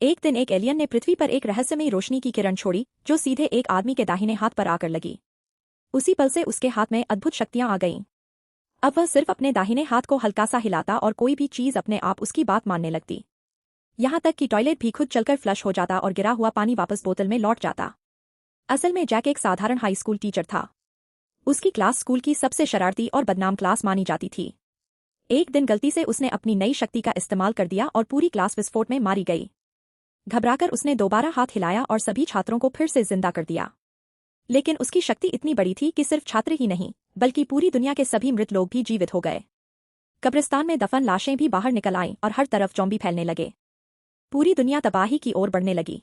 एक दिन एक एलियन ने पृथ्वी पर एक रहस्यमयी रोशनी की किरण छोड़ी जो सीधे एक आदमी के दाहिने हाथ पर आकर लगी। उसी पल से उसके हाथ में अद्भुत शक्तियां आ गईं। अब वह सिर्फ अपने दाहिने हाथ को हल्का सा हिलाता और कोई भी चीज अपने आप उसकी बात मानने लगती। यहाँ तक कि टॉयलेट भी खुद चलकर फ्लश हो जाता और गिरा हुआ पानी वापस बोतल में लौट जाता। असल में जैक एक साधारण हाई स्कूल टीचर था। उसकी क्लास स्कूल की सबसे शरारती और बदनाम क्लास मानी जाती थी। एक दिन गलती से उसने अपनी नई शक्ति का इस्तेमाल कर दिया और पूरी क्लास विस्फोट में मारी गई। घबराकर उसने दोबारा हाथ हिलाया और सभी छात्रों को फिर से जिंदा कर दिया। लेकिन उसकी शक्ति इतनी बड़ी थी कि सिर्फ छात्र ही नहीं बल्कि पूरी दुनिया के सभी मृत लोग भी जीवित हो गए। कब्रिस्तान में दफन लाशें भी बाहर निकल आईं और हर तरफ ज़ॉम्बी फैलने लगे। पूरी दुनिया तबाही की ओर बढ़ने लगी।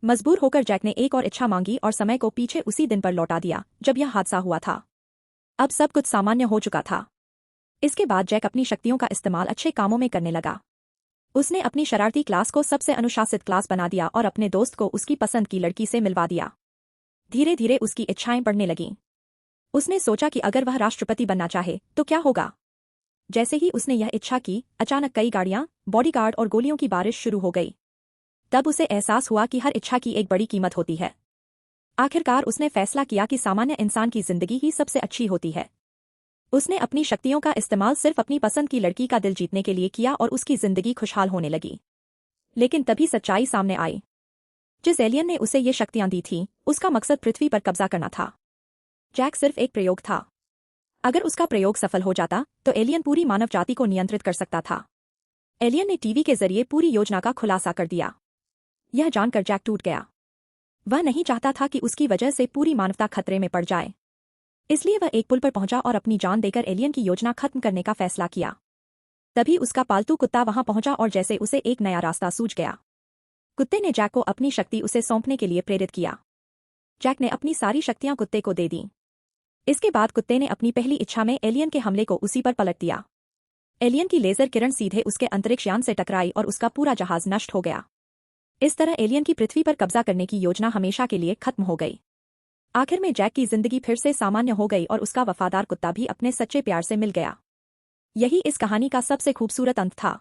मजबूर होकर जैक ने एक और इच्छा मांगी और समय को पीछे उसी दिन पर लौटा दिया जब यह हादसा हुआ था। अब सब कुछ सामान्य हो चुका था। इसके बाद जैक अपनी शक्तियों का इस्तेमाल अच्छे कामों में करने लगा। उसने अपनी शरारती क्लास को सबसे अनुशासित क्लास बना दिया और अपने दोस्त को उसकी पसंद की लड़की से मिलवा दिया। धीरे धीरे उसकी इच्छाएं बढ़ने लगीं। उसने सोचा कि अगर वह राष्ट्रपति बनना चाहे तो क्या होगा। जैसे ही उसने यह इच्छा की, अचानक कई गाड़ियां, बॉडीगार्ड और गोलियों की बारिश शुरू हो गई। तब उसे एहसास हुआ कि हर इच्छा की एक बड़ी कीमत होती है। आखिरकार उसने फैसला किया कि सामान्य इंसान की जिंदगी ही सबसे अच्छी होती है। उसने अपनी शक्तियों का इस्तेमाल सिर्फ अपनी पसंद की लड़की का दिल जीतने के लिए किया और उसकी जिंदगी खुशहाल होने लगी। लेकिन तभी सच्चाई सामने आई। जिस एलियन ने उसे ये शक्तियां दी थीं, उसका मकसद पृथ्वी पर कब्जा करना था। जैक सिर्फ एक प्रयोग था। अगर उसका प्रयोग सफल हो जाता तो एलियन पूरी मानव जाति को नियंत्रित कर सकता था। एलियन ने टीवी के जरिए पूरी योजना का खुलासा कर दिया। यह जानकर जैक टूट गया। वह नहीं चाहता था कि उसकी वजह से पूरी मानवता खतरे में पड़ जाए। इसलिए वह एक पुल पर पहुंचा और अपनी जान देकर एलियन की योजना खत्म करने का फैसला किया। तभी उसका पालतू कुत्ता वहां पहुंचा और जैसे उसे एक नया रास्ता सूझ गया। कुत्ते ने जैक को अपनी शक्ति उसे सौंपने के लिए प्रेरित किया। जैक ने अपनी सारी शक्तियां कुत्ते को दे दीं। इसके बाद कुत्ते ने अपनी पहली इच्छा में एलियन के हमले को उसी पर पलट दिया। एलियन की लेजर किरण सीधे उसके अंतरिक्ष यान से टकराई और उसका पूरा जहाज नष्ट हो गया। इस तरह एलियन की पृथ्वी पर कब्जा करने की योजना हमेशा के लिए खत्म हो गई। आखिर में जैक की जिंदगी फिर से सामान्य हो गई और उसका वफादार कुत्ता भी अपने सच्चे प्यार से मिल गया। यही इस कहानी का सबसे खूबसूरत अंत था।